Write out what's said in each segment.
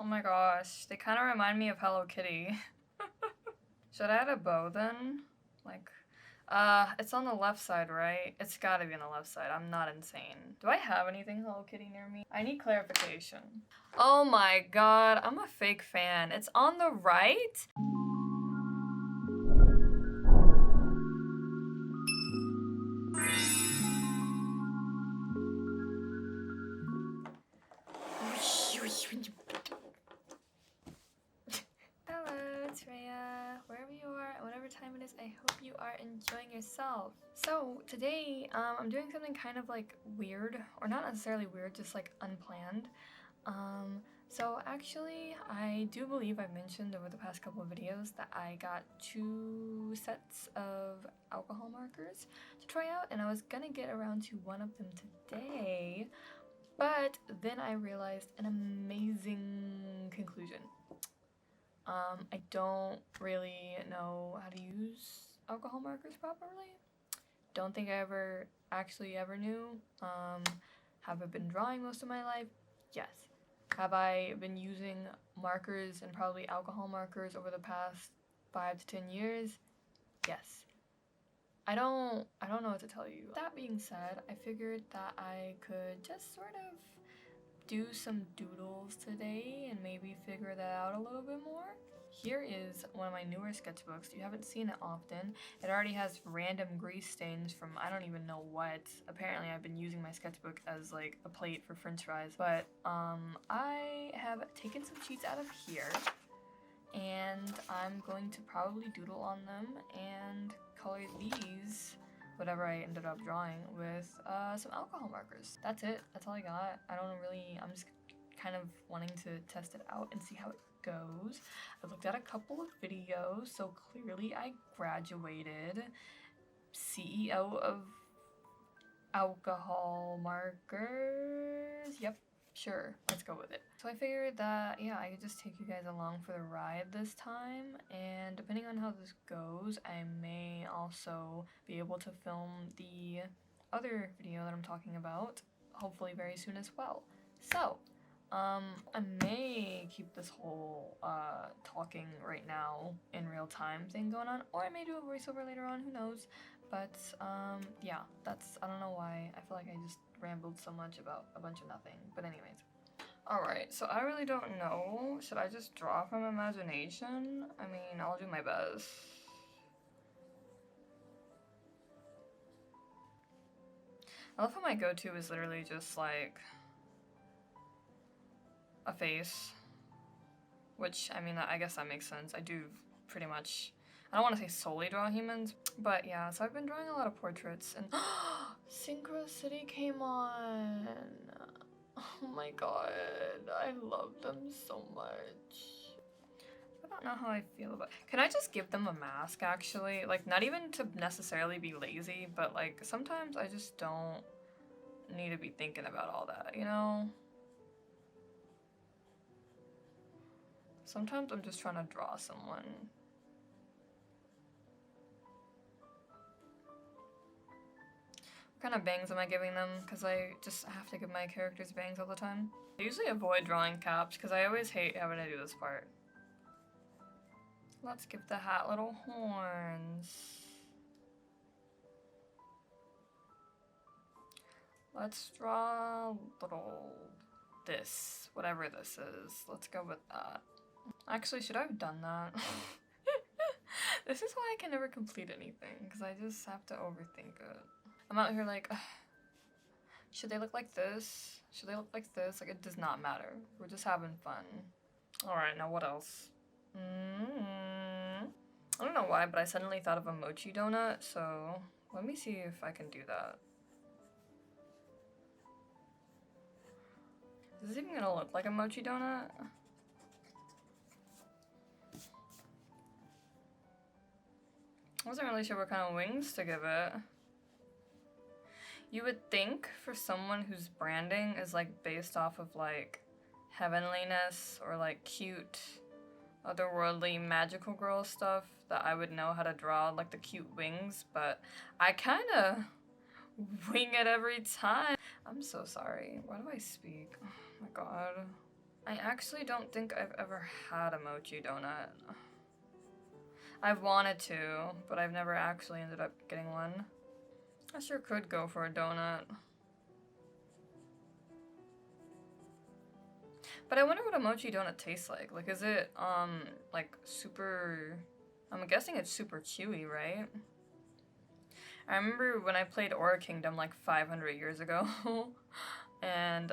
Oh my gosh, they kind of remind me of Hello Kitty. Should I add a bow then? Like, it's on the left side, right? It's gotta be on the left side. I'm not insane. Do I have anything Hello Kitty near me? I need clarification. Oh my god, I'm a fake fan. It's on the right? Hello, it's Rhea. Wherever you are, and whatever time it is, I hope you are enjoying yourself. So today, I'm doing something kind of like weird, or not necessarily weird, just like unplanned. So actually, I do believe I mentioned over the past couple of videos that I got 2 sets of alcohol markers to try out, and I was gonna get around to one of them today, but then I realized an amazing conclusion. I don't really know how to use alcohol markers properly. Don't think I ever knew. Have I been drawing most of my life? Yes. Have I been using markers and probably alcohol markers over the past 5 to 10 years? Yes. I don't know what to tell you. That being said, I figured that I could just sort of do some doodles today and maybe figure that out a little bit more. Here is one of my newer sketchbooks. You haven't seen it often. It already has random grease stains from I don't even know what. Apparently I've been using my sketchbook as like a plate for french fries. But I have taken some sheets out of here and I'm going to probably doodle on them and color these, whatever I ended up drawing, with some alcohol markers. That's it. That's all I got. I'm just kind of wanting to test it out and see how it goes. I looked at a couple of videos, so clearly I graduated. CEO of alcohol markers. Yep, sure, let's go with it. So I figured that, yeah, I could just take you guys along for the ride this time, and depending on how this goes, I may also be able to film the other video that I'm talking about, hopefully very soon as well. So, I may keep this whole talking right now in real time thing going on, or I may do a voiceover later on, who knows. But yeah, I don't know why, I feel like I just rambled so much about a bunch of nothing. But anyways. Alright, so I really don't know. Should I just draw from imagination? I mean, I'll do my best. I love how my go-to is literally just like a face, which, I mean, I guess that makes sense. I do pretty much, I don't want to say solely draw humans, but yeah, so I've been drawing a lot of portraits, and Synchronicity came on. Oh my god, I love them so much. I don't know how I feel about it. Can I just give them a mask, actually? Like, not even to necessarily be lazy, but like, sometimes I just don't need to be thinking about all that, you know? Sometimes I'm just trying to draw someone. What kind of bangs am I giving them? Because I just have to give my characters bangs all the time. I usually avoid drawing caps because I always hate having to do this part. Let's give the hat little horns. Let's draw little this, whatever this is. Let's go with that. Actually, should I have done that? This is why I can never complete anything, because I just have to overthink it. I'm out here like, should they look like this? Should they look like this? Like, it does not matter. We're just having fun. Alright, now what else? I don't know why, but I suddenly thought of a mochi donut, so let me see if I can do that. Is this even gonna look like a mochi donut? I wasn't really sure what kind of wings to give it. You would think for someone whose branding is like based off of like heavenliness or like cute, otherworldly, magical girl stuff that I would know how to draw like the cute wings, but I kind of wing it every time. I'm so sorry. Why do I speak? Oh my god. I actually don't think I've ever had a mochi donut. I've wanted to, but I've never actually ended up getting one. I sure could go for a donut. But I wonder what a mochi donut tastes like. Like, is it, like, super... I'm guessing it's super chewy, right? I remember when I played Aura Kingdom, like, 500 years ago, and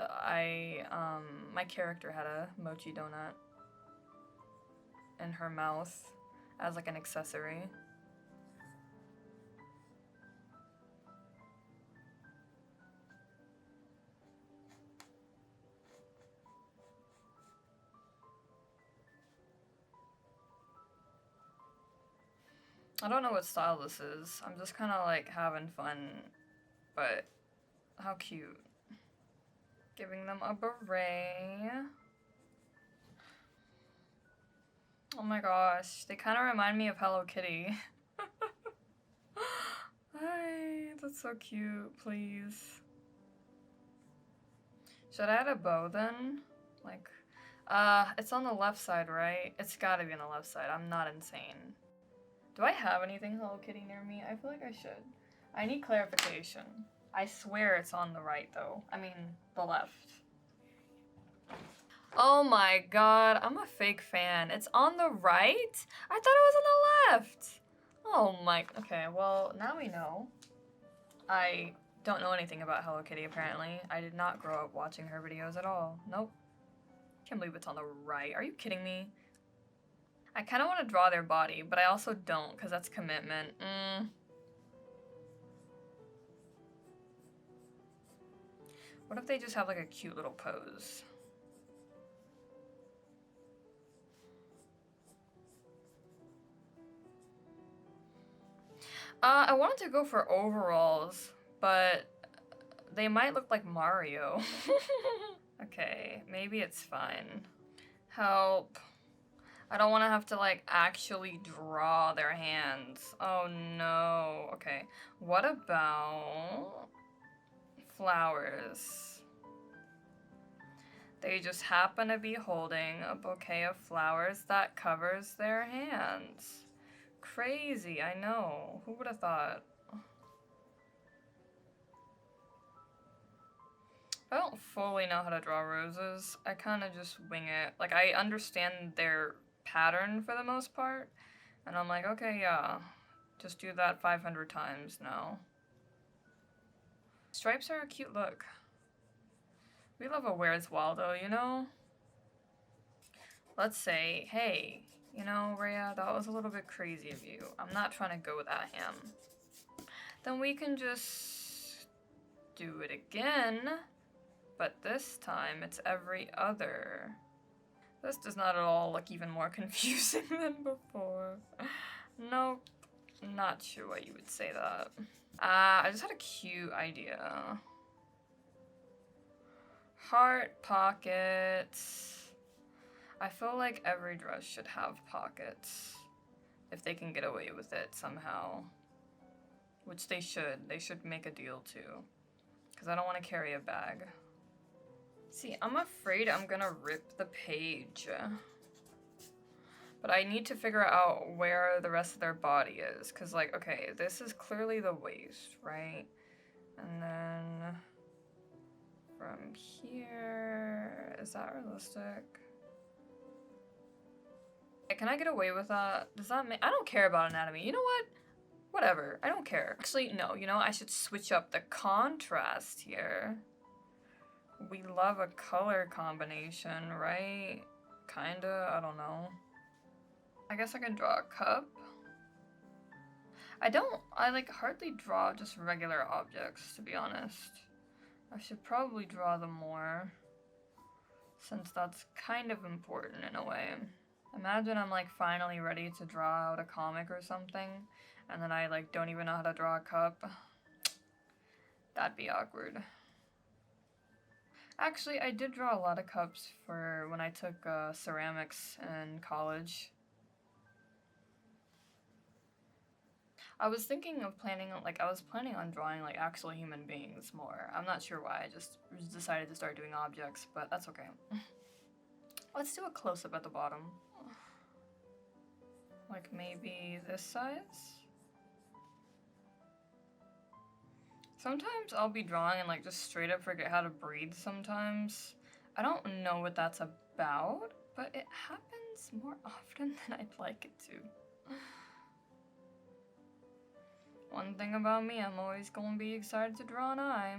my character had a mochi donut in her mouth as, like, an accessory. I don't know what style this is. I'm just kind of like having fun, but how cute. Giving them a beret. Oh my gosh, they kind of remind me of Hello Kitty. Hi, that's so cute, please. Should I add a bow then? Like, it's on the left side, right? It's gotta be on the left side. I'm not insane. Do I have anything Hello Kitty near me? I feel like I should. I need clarification. I swear it's on the right, though. I mean, the left. Oh my god, I'm a fake fan. It's on the right? I thought it was on the left. Oh my... Okay, well, now we know. I don't know anything about Hello Kitty, apparently. I did not grow up watching her videos at all. Nope. Can't believe it's on the right. Are you kidding me? I kind of want to draw their body, but I also don't, because that's commitment. What if they just have, like, a cute little pose? I wanted to go for overalls, but they might look like Mario. Okay, maybe it's fine. Help. I don't want to have to, like, actually draw their hands. Oh no. Okay, what about flowers? They just happen to be holding a bouquet of flowers that covers their hands. Crazy, I know. Who would have thought? I don't fully know how to draw roses. I kind of just wing it. Like, I understand their pattern for the most part. And I'm like, okay, yeah. Just do that 500 times now. Stripes are a cute look. We love a Where's Waldo, you know? Let's say, hey, you know, Rhea, that was a little bit crazy of you. I'm not trying to go that ham. Then we can just do it again, but this time it's every other. This does not at all look even more confusing than before. Nope, not sure why you would say that. I just had a cute idea. Heart pockets. I feel like every dress should have pockets, if they can get away with it somehow. Which they should. They should make a deal too. Because I don't want to carry a bag. See, I'm afraid I'm gonna rip the page. But I need to figure out where the rest of their body is. Because, like, okay, this is clearly the waist, right? And then from here, is that realistic? Can I get away with that? Does that make... I don't care about anatomy. You know what? Whatever. I don't care. Actually, no. You know, I should switch up the contrast here. We love a color combination, right? Kinda. I don't know. I guess I can draw a cup. I like hardly draw just regular objects, to be honest. I should probably draw them more, since that's kind of important in a way. Imagine I'm like finally ready to draw out a comic or something, and then I like don't even know how to draw a cup. That'd be awkward. Actually, I did draw a lot of cups for when I took ceramics in college. I was thinking of planning on drawing like actual human beings more. I'm not sure why, I just decided to start doing objects, but that's okay. Let's do a close-up at the bottom. Like maybe this size? Sometimes I'll be drawing and like just straight up forget how to breathe sometimes. I don't know what that's about, but it happens more often than I'd like it to. One thing about me, I'm always gonna be excited to draw an eye.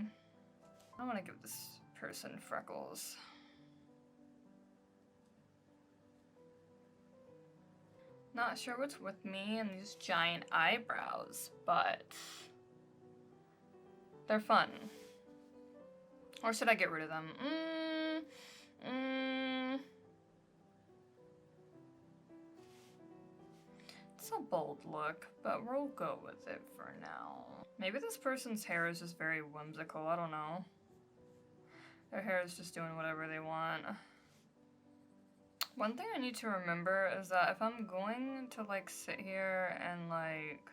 I wanna give this person freckles. Not sure what's with me and these giant eyebrows, but they're fun. Or should I get rid of them? It's a bold look, but we'll go with it for now. Maybe this person's hair is just very whimsical, I don't know. Their hair is just doing whatever they want. One thing I need to remember is that if I'm going to like sit here and like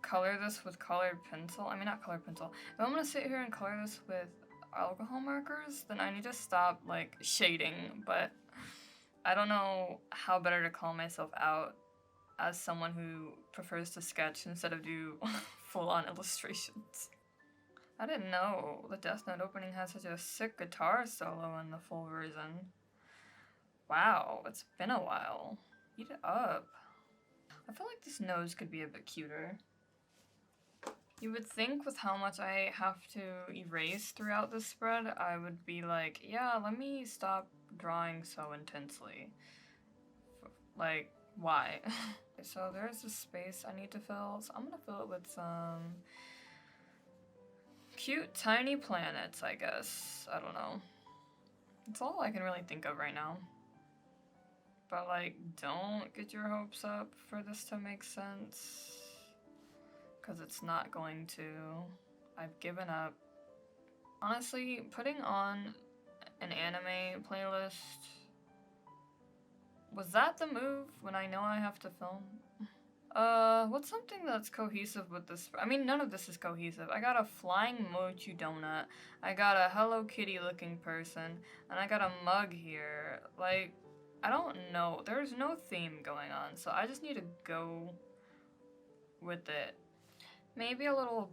color this with colored pencil, I mean not colored pencil, if I'm gonna sit here and color this with alcohol markers, then I need to stop like shading, but I don't know how better to call myself out as someone who prefers to sketch instead of do full-on illustrations. I didn't know the Death Note opening had such a sick guitar solo in the full version. Wow, it's been a while. Eat it up. I feel like this nose could be a bit cuter. You would think with how much I have to erase throughout this spread, I would be like, yeah, let me stop drawing so intensely. Like, why? So there's this space I need to fill, so I'm gonna fill it with some cute tiny planets, I guess. I don't know. It's all I can really think of right now. But like, don't get your hopes up for this to make sense, because it's not going to. I've given up. Honestly, putting on an anime playlist, was that the move when I know I have to film? What's something that's cohesive with this? I mean, none of this is cohesive. I got a flying mochi donut, I got a Hello Kitty looking person, and I got a mug here. Like, I don't know. There's no theme going on, so I just need to go with it. Maybe a little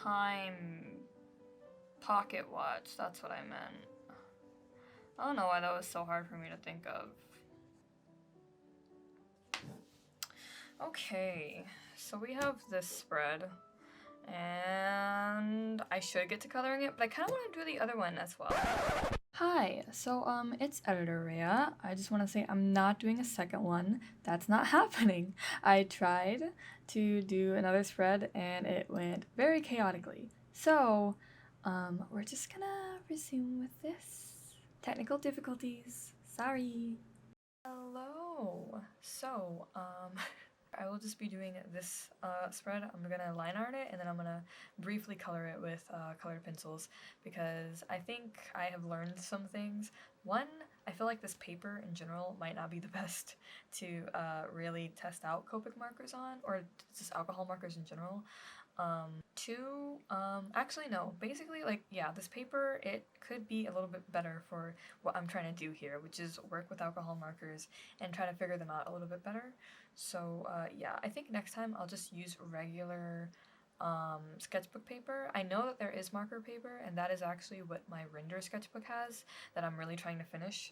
time pocket watch, that's what I meant. I don't know why that was so hard for me to think of. Okay, so we have this spread, and I should get to coloring it, but I kind of want to do the other one as well. Hi, so it's Editor Rhea. I just want to say I'm not doing a second one. That's not happening. I tried to do another spread and it went very chaotically. So, we're just gonna resume with this. Technical difficulties. Sorry. Hello. So, I will just be doing this spread. I'm gonna line art it and then I'm gonna briefly color it with colored pencils because I think I have learned some things. One, I feel like this paper in general might not be the best to really test out Copic markers on, or just alcohol markers in general. Two, actually no, basically like, yeah, this paper, it could be a little bit better for what I'm trying to do here, which is work with alcohol markers and try to figure them out a little bit better. So yeah, I think next time I'll just use regular sketchbook paper. I know that there is marker paper, and that is actually what my render sketchbook has that I'm really trying to finish.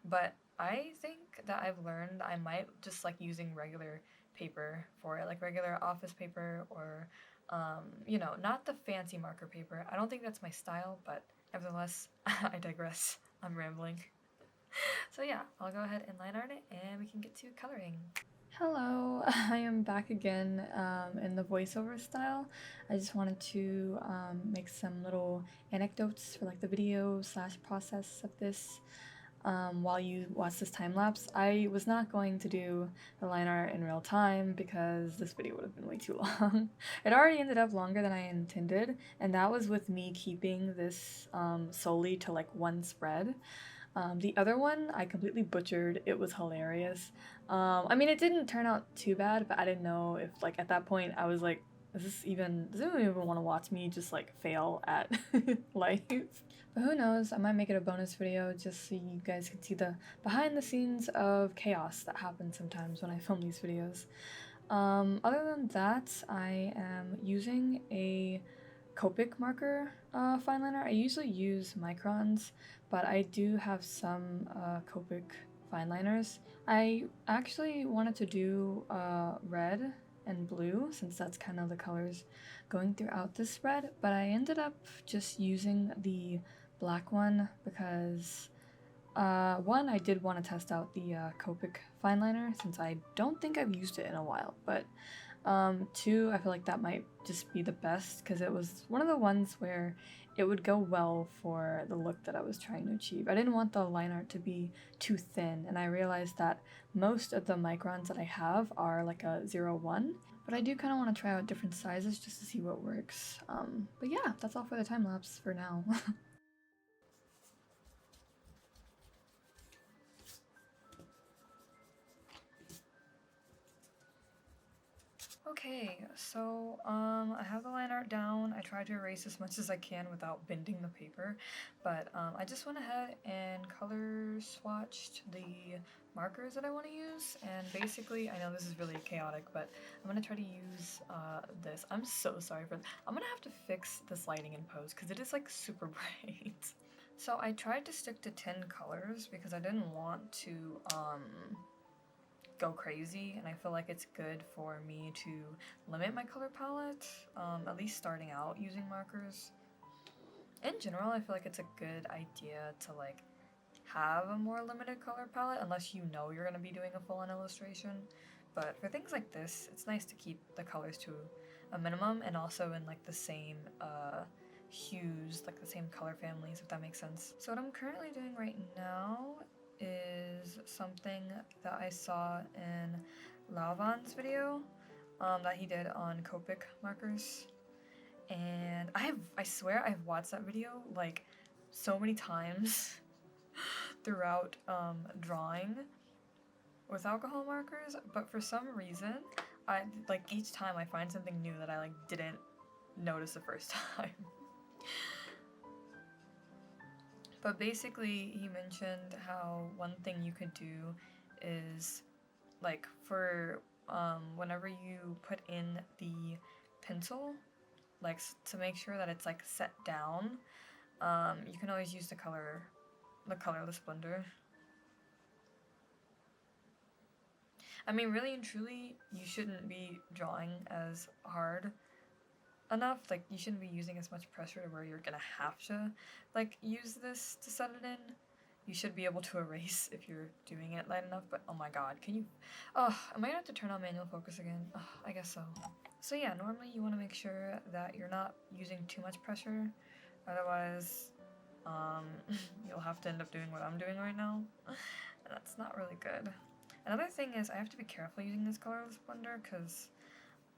But I think that I've learned I might just like using regular paper for it, like regular office paper or, you know, not the fancy marker paper. I don't think that's my style, but nevertheless, I digress. I'm rambling. So yeah, I'll go ahead and line art it and we can get to coloring. Hello, I am back again in the voiceover style. I just wanted to make some little anecdotes for like the video / process of this while you watch this time lapse. I was not going to do the line art in real time because this video would have been way too long. It already ended up longer than I intended, and that was with me keeping this solely to like one spread. The other one I completely butchered. It was hilarious. I mean, it didn't turn out too bad, but I didn't know if like at that point I was like, does anyone even want to watch me just like fail at life? But who knows, I might make it a bonus video just so you guys can see the behind the scenes of chaos that happens sometimes when I film these videos. Other than that, I am using a Copic marker fine liner. I usually use microns, but I do have some Copic fine liners. I actually wanted to do red and blue since that's kind of the colors going throughout this spread, but I ended up just using the black one because one, I did want to test out the Copic fine liner since I don't think I've used it in a while, but two, I feel like that might just be the best because it was one of the ones where it would go well for the look that I was trying to achieve. I didn't want the line art to be too thin, and I realized that most of the microns that I have are like a 0.1, but I do kind of want to try out different sizes just to see what works. But yeah, that's all for the time lapse for now. Okay, so I have the line art down. I tried to erase as much as I can without bending the paper, but I just went ahead and color swatched the markers that I want to use, and basically, I know this is really chaotic, but I'm gonna try to use this. I'm so sorry for I'm gonna have to fix this lighting in post because it is like super bright. So I tried to stick to 10 colors because I didn't want to go crazy, and I feel like it's good for me to limit my color palette, at least starting out using markers. In general, I feel like it's a good idea to like have a more limited color palette unless you know you're going to be doing a full-on illustration. But for things like this, it's nice to keep the colors to a minimum and also in like the same hues, like the same color families, if that makes sense. So what I'm currently doing right now is something that I saw in Lauvan's video that he did on Copic markers. And I swear I've watched that video like so many times throughout drawing with alcohol markers, but for some reason, I like each time I find something new that I like didn't notice the first time. But basically, he mentioned how one thing you could do is like for whenever you put in the pencil, like to make sure that it's like set down, you can always use the colorless blender. I mean, really and truly, you shouldn't be drawing as hard enough. Like, you shouldn't be using as much pressure to where you're gonna have to, like, use this to set it in. You should be able to erase if you're doing it light enough, but oh my god, can you... Oh, am I gonna have to turn on manual focus again? Oh, I guess so. So yeah, normally you want to make sure that you're not using too much pressure, otherwise, you'll have to end up doing what I'm doing right now, and that's not really good. Another thing is I have to be careful using this colorless blender because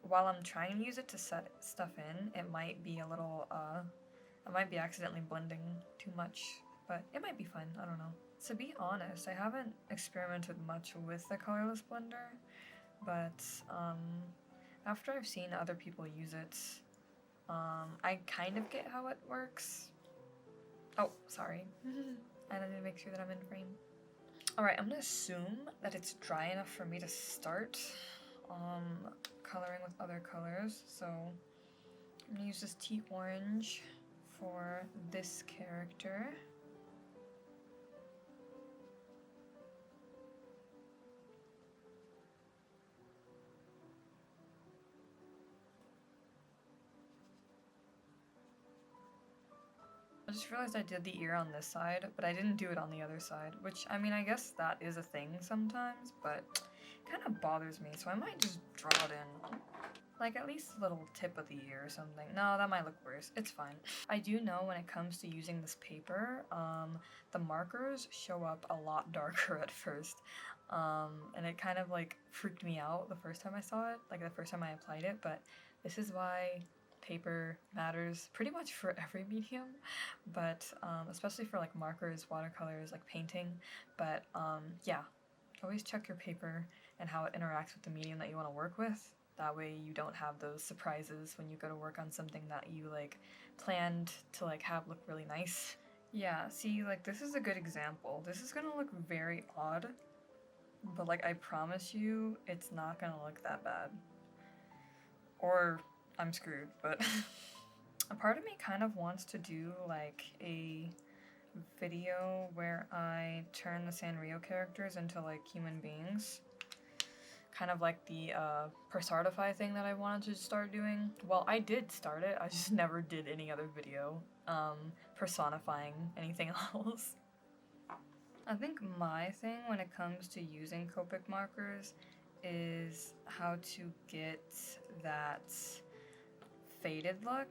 while I'm trying to use it to set stuff in, it might be a little, I might be accidentally blending too much, but it might be fun, I don't know. To be honest, I haven't experimented much with the colorless blender, but after I've seen other people use it, I kind of get how it works. Oh, sorry. I need to make sure that I'm in frame. Alright, I'm gonna assume that it's dry enough for me to start coloring with other colors. So I'm gonna use this tea orange for this character. I just realized I did the ear on this side, but I didn't do it on the other side, which, I mean, I guess that is a thing sometimes, but it kind of bothers me, so I might just draw it in. Like, at least a little tip of the ear or something. No, that might look worse. It's fine. I do know when it comes to using this paper, the markers show up a lot darker at first. And it kind of, like, freaked me out the first time I saw it, like, the first time I applied it, but this is why paper matters pretty much for every medium, but especially for like markers, watercolors, like painting. But yeah, always check your paper and how it interacts with the medium that you want to work with. That way you don't have those surprises when you go to work on something that you like planned to like have look really nice Yeah, see, like, this is a good example. This is gonna look very odd, but, like, I promise you, it's not gonna look that bad. Or I'm screwed, but a part of me kind of wants to do, like, a video where I turn the Sanrio characters into, like, human beings. Kind of like the Persartify thing that I wanted to start doing. Well, I did start it, I just never did any other video personifying anything else. I think my thing when it comes to using Copic markers is how to get that faded look,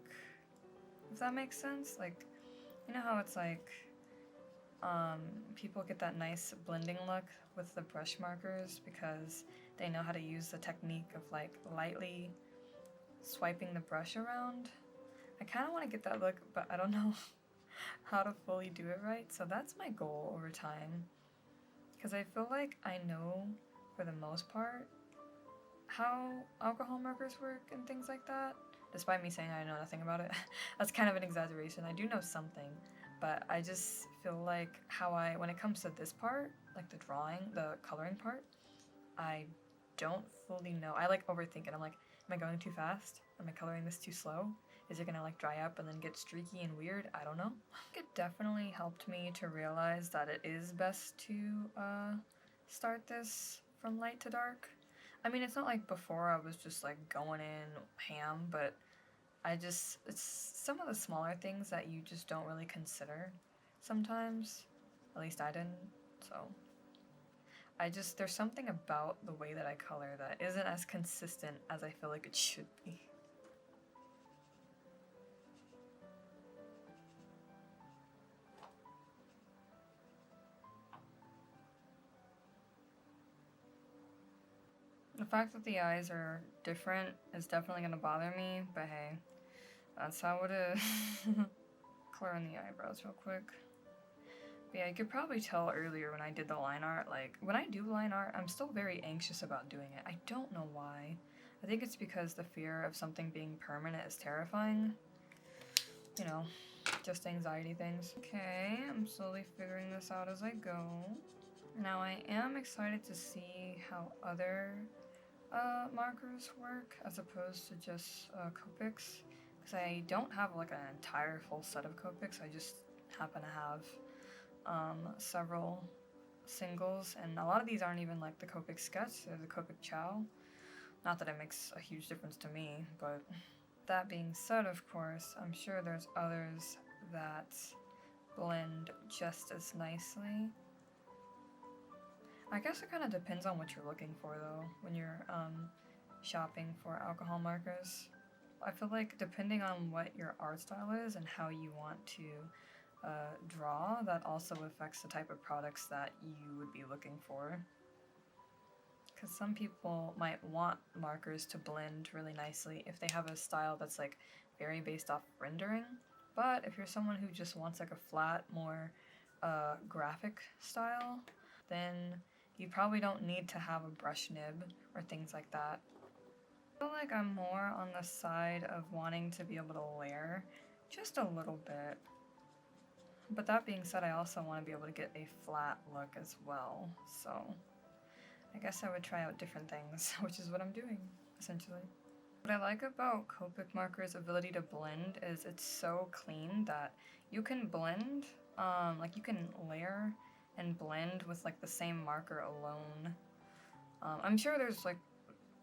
if that makes sense. Like, you know how it's like people get that nice blending look with the brush markers because they know how to use the technique of like lightly swiping the brush around. I kind of want to get that look, but I don't know how to fully do it right, so that's my goal over time. Because I feel like I know, for the most part, how alcohol markers work and things like that. Despite me saying I know nothing about it. That's kind of an exaggeration. I do know something, but I just feel like when it comes to this part, like the drawing, the coloring part, I don't fully know. I like overthink it. I'm like, am I going too fast? Am I coloring this too slow? Is it gonna like dry up and then get streaky and weird? I don't know. It definitely helped me to realize that it is best to start this from light to dark. I mean, it's not like before I was just like going in ham, but it's some of the smaller things that you just don't really consider sometimes. At least I didn't, so. There's something about the way that I color that isn't as consistent as I feel like it should be. The fact that the eyes are different is definitely gonna bother me, but hey, that's how it is. Color in the eyebrows real quick. But yeah, you could probably tell earlier when I did the line art, like, when I do line art, I'm still very anxious about doing it. I don't know why. I think it's because the fear of something being permanent is terrifying. You know, just anxiety things. Okay, I'm slowly figuring this out as I go. Now I am excited to see how other markers work as opposed to just Copics, because I don't have like an entire full set of Copics. I just happen to have several singles, and a lot of these aren't even like the Copic sketch, they're the Copic chow. Not that it makes a huge difference to me, but that being said, of course, I'm sure there's others that blend just as nicely. I guess it kind of depends on what you're looking for though when you're shopping for alcohol markers. I feel like depending on what your art style is and how you want to draw, that also affects the type of products that you would be looking for. Because some people might want markers to blend really nicely if they have a style that's like very based off rendering. But if you're someone who just wants like a flat, more graphic style, then you probably don't need to have a brush nib or things like that. I feel like I'm more on the side of wanting to be able to layer just a little bit. But that being said, I also want to be able to get a flat look as well, so I guess I would try out different things, which is what I'm doing, essentially. What I like about Copic marker's ability to blend is it's so clean that you can blend, like you can layer and blend with like the same marker alone. I'm sure there's like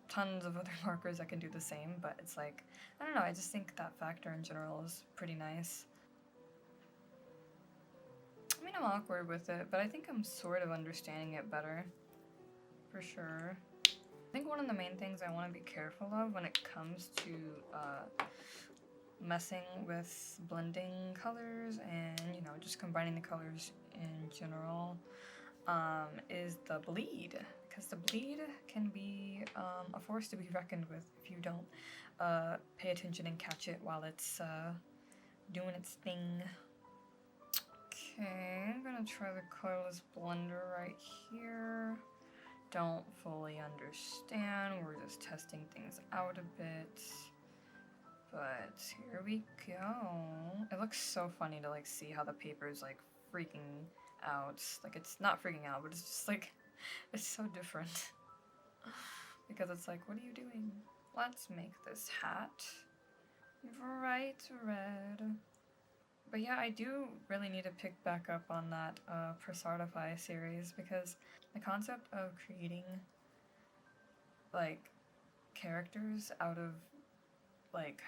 tons of other markers that can do the same, but it's like, I don't know, I just think that factor in general is pretty nice. I mean, I'm awkward with it, but I think I'm sort of understanding it better, for sure. I think one of the main things I want to be careful of when it comes to messing with blending colors and, you know, just combining the colors in general is the bleed. Because the bleed can be a force to be reckoned with if you don't pay attention and catch it while it's doing its thing. Okay, I'm gonna try the colorless blender right here. Don't fully understand, we're just testing things out a bit. But here we go. It looks so funny to like see how the paper is like freaking out. Like it's not freaking out, but it's just like, it's so different. Because it's like, what are you doing? Let's make this hat bright red. But yeah, I do really need to pick back up on that Persartify series, because the concept of creating like characters out of like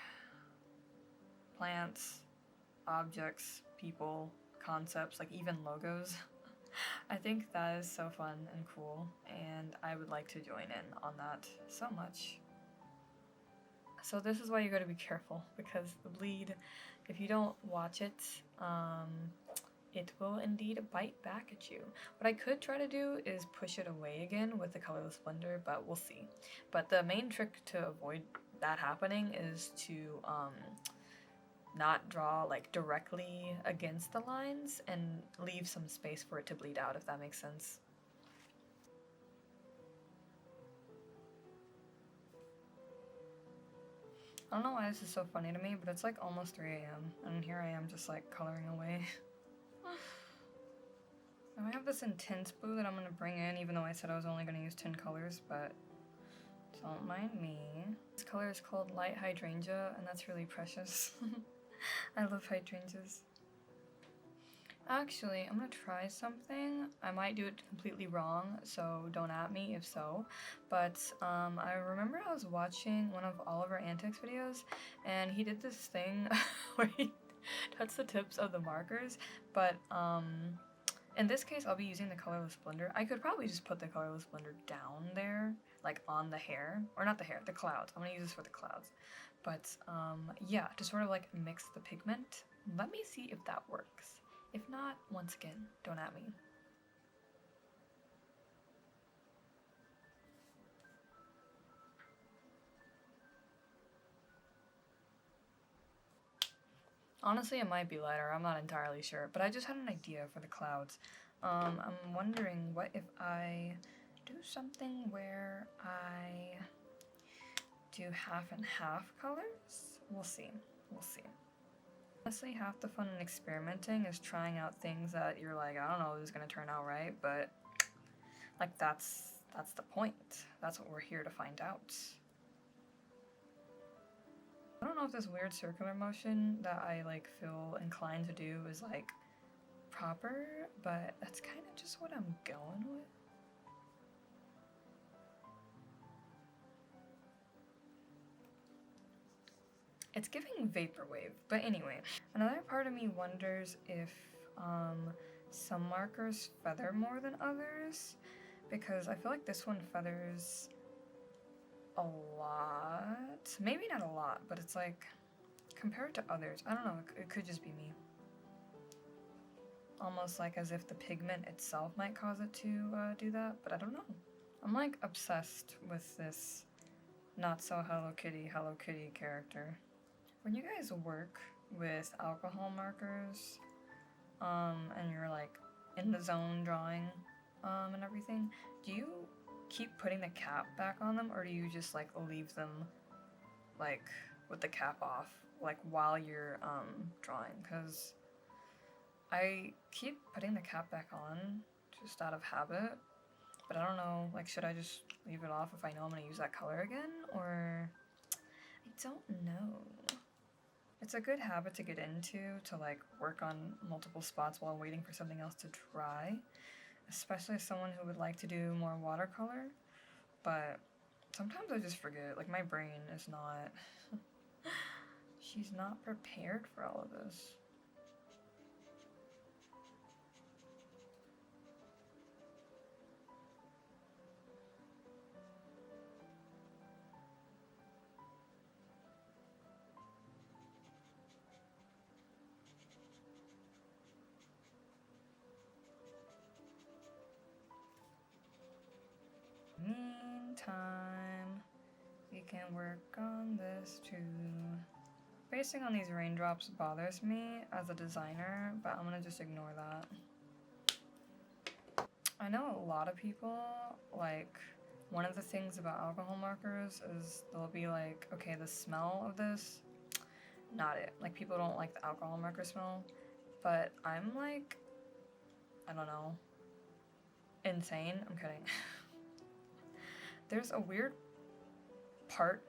plants, objects, people, concepts, like even logos. I think that is so fun and cool, and I would like to join in on that so much. So this is why you gotta be careful, because the bleed, if you don't watch it, it will indeed bite back at you. What I could try to do is push it away again with the colorless blender, but we'll see. But the main trick to avoid that happening is to not draw like directly against the lines and leave some space for it to bleed out, if that makes sense. I don't know why this is so funny to me, but it's like almost 3 a.m. and here I am just like coloring away. Now I have this intense blue that I'm gonna bring in, even though I said I was only gonna use 10 colors, but don't mind me. This color is called Light Hydrangea, and that's really precious. I love hydrangeas. Actually, I'm gonna try something. I might do it completely wrong, so don't at me if so. But I remember I was watching one of Oliver Antics videos, and he did this thing where he touched the tips of the markers, but in this case I'll be using the colorless blender. I could probably just put the colorless blender down there, like on the hair, or not the hair, the clouds. I'm gonna use this for the clouds. But yeah, to sort of like mix the pigment. Let me see if that works. If not, once again, don't at me. Honestly, it might be lighter, I'm not entirely sure, but I just had an idea for the clouds. I'm wondering what if I do something where I do half and half colors? We'll see, we'll see. Honestly, half the fun in experimenting is trying out things that you're like, I don't know if this is gonna turn out right, but like that's the point. That's what we're here to find out. I don't know if this weird circular motion that I like feel inclined to do is like proper, but that's kind of just what I'm going with. It's giving vaporwave, but anyway. Another part of me wonders if some markers feather more than others, because I feel like this one feathers a lot. Maybe not a lot, but it's like, compared to others, I don't know, it could just be me. Almost like as if the pigment itself might cause it to do that, but I don't know. I'm like obsessed with this not so Hello Kitty character. When you guys work with alcohol markers, and you're like in the zone drawing, and everything, do you keep putting the cap back on them, or do you just like leave them like with the cap off, like while you're drawing? Because I keep putting the cap back on just out of habit, but I don't know, like should I just leave it off if I know I'm gonna use that color again, or I don't know. It's a good habit to get into, to like work on multiple spots while waiting for something else to dry, especially as someone who would like to do more watercolor, but sometimes I just forget, like my brain is not, she's not prepared for all of this. Meantime, we can work on this too. Basing on these raindrops bothers me as a designer, but I'm gonna just ignore that. I know a lot of people, like, one of the things about alcohol markers is they'll be like, okay, the smell of this, not it. Like, people don't like the alcohol marker smell, but I'm like, I don't know, insane. I'm kidding. There's a weird part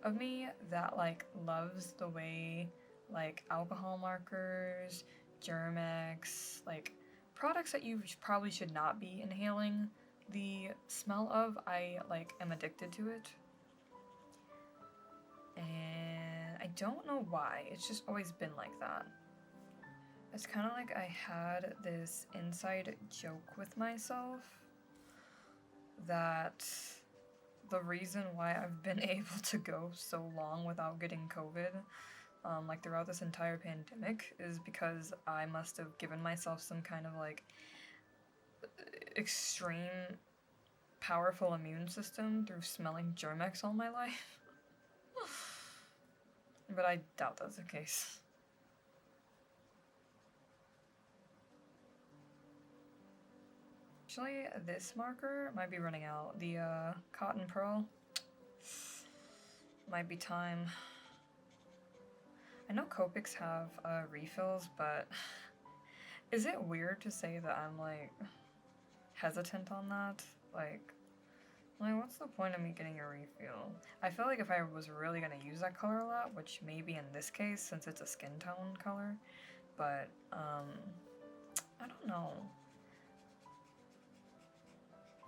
of me that like loves the way like alcohol markers, Germex, like products that you probably should not be inhaling the smell of. I like am addicted to it, and I don't know why. It's just always been like that. It's kind of like I had this inside joke with myself that the reason why I've been able to go so long without getting COVID, like throughout this entire pandemic, is because I must have given myself some kind of like extreme powerful immune system through smelling Germex all my life. But I doubt that's the case. Actually, this marker might be running out. The Cotton Pearl might be time. I know Copics have refills, but is it weird to say that I'm like hesitant on that? Like what's the point of me getting a refill? I feel like if I was really gonna use that color a lot, which maybe in this case since it's a skin tone color, but I don't know.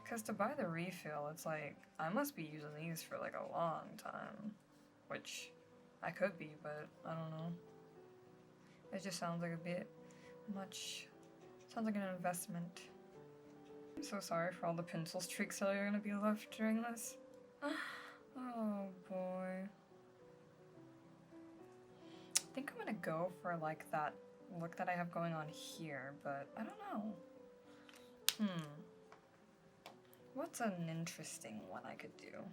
Because to buy the refill, it's like, I must be using these for like a long time. Which I could be, but I don't know. It just sounds like a bit much. Sounds like an investment. I'm so sorry for all the pencil streaks that are gonna be left during this. Oh boy. I think I'm gonna go for like that look that I have going on here, but I don't know. What's an interesting one I could do?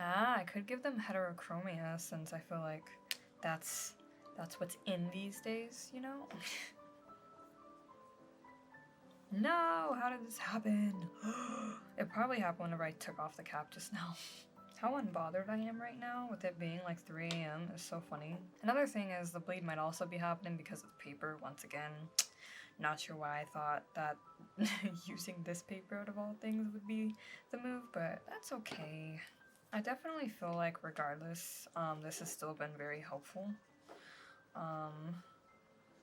I could give them heterochromia since I feel like that's what's in these days, you know? No, how did this happen? It probably happened whenever I took off the cap just now. How unbothered I am right now with it being like 3 a.m. is so funny. Another thing is the bleed might also be happening because of paper once again. Not sure why I thought that using this paper out of all things would be the move, but that's okay. I definitely feel like regardless, this has still been very helpful.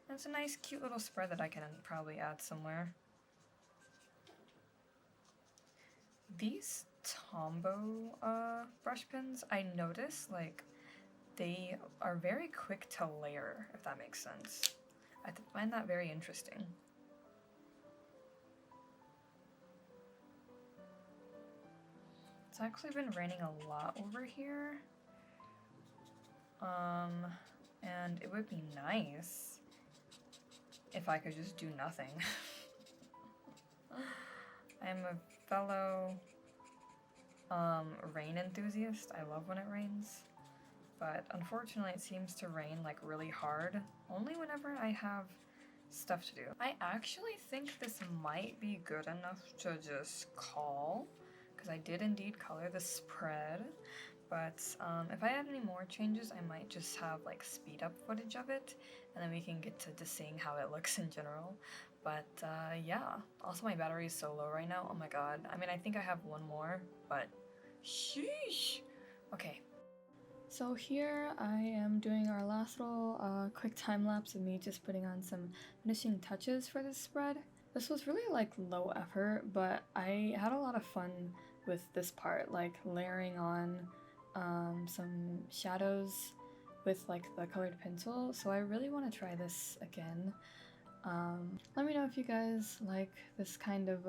It's a nice cute little spread that I can probably add somewhere. These Tombow brush pens, I noticed like they are very quick to layer, if that makes sense. I find that very interesting. It's actually been raining a lot over here. And it would be nice if I could just do nothing. I'm a fellow rain enthusiast. I love when it rains. But unfortunately it seems to rain like really hard only whenever I have stuff to do. I actually think this might be good enough to just call, because I did indeed color the spread, but if I add any more changes I might just have like speed up footage of it and then we can get to just seeing how it looks in general. But yeah, also my battery is so low right now, oh my god. I mean, I think I have one more, but sheesh. Okay. So here I am doing our last little quick time lapse of me just putting on some finishing touches for this spread. This was really like low effort, but I had a lot of fun with this part, like layering on some shadows with like the colored pencil, so I really want to try this again. Let me know if you guys like this kind of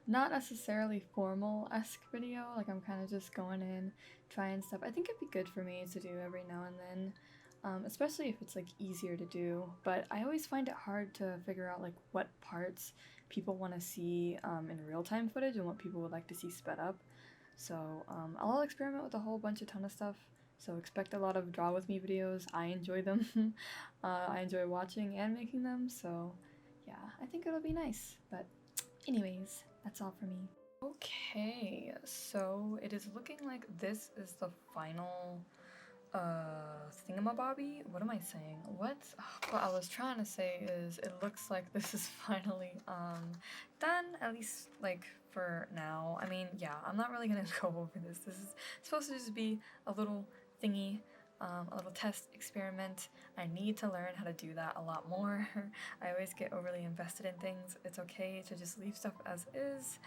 not necessarily formal-esque video, like I'm kind of just going in, trying stuff. I think it'd be good for me to do every now and then, especially if it's like easier to do, but I always find it hard to figure out like what parts people want to see in real-time footage and what people would like to see sped up. So I'll experiment with a whole ton of stuff, so expect a lot of draw with me videos. I enjoy them. I enjoy watching and making them, so yeah, I think it'll be nice. But anyways, that's all for me. Okay, so it is looking like this is the final thingamabobby? What am I saying? What? What I was trying to say is it looks like this is finally done, at least like for now. I mean, yeah, I'm not really gonna go over this. This is supposed to just be a little thingy, a little test experiment. I need to learn how to do that a lot more. I always get overly invested in things. It's okay to just leave stuff as is.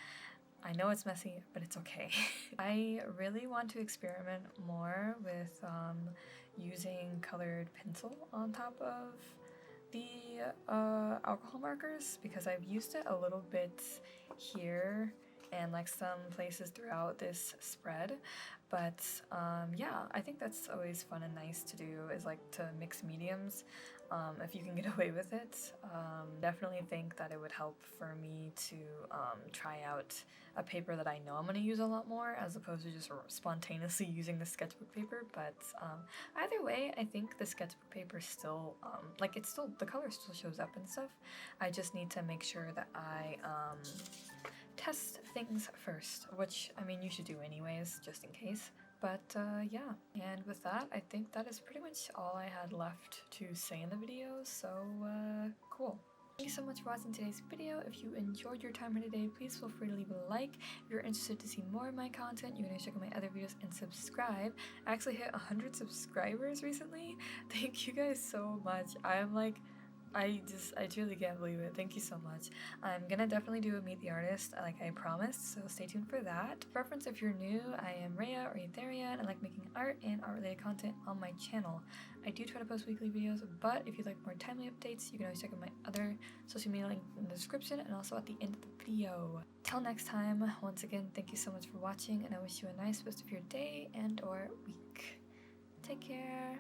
I know it's messy, but it's okay. I really want to experiment more with using colored pencil on top of the alcohol markers, because I've used it a little bit here and like some places throughout this spread, but yeah, I think that's always fun and nice to do, is like to mix mediums if you can get away with it. Definitely think that it would help for me to try out a paper that I know I'm going to use a lot more, as opposed to just spontaneously using the sketchbook paper. But either way, I think the sketchbook paper still, like it's still, the color still shows up and stuff. I just need to make sure that I test things first, which I mean you should do anyways, just in case. But yeah, and with that, I think that is pretty much all I had left to say in the video, so cool. Thank you so much for watching today's video. If you enjoyed your time here today, please feel free to leave a like. If you're interested to see more of my content, you can check out my other videos and subscribe. I actually hit 100 subscribers recently. Thank you guys so much. I'm like, I truly can't believe it. Thank you so much. I'm gonna definitely do a Meet the Artist, like I promised, so stay tuned for that. Preference if you're new, I am Rhea or Etheria, and I like making art and art-related content on my channel. I do try to post weekly videos, but if you'd like more timely updates, you can always check out my other social media link in the description and also at the end of the video. Till next time, once again, thank you so much for watching, and I wish you a nice rest of your day and or week. Take care.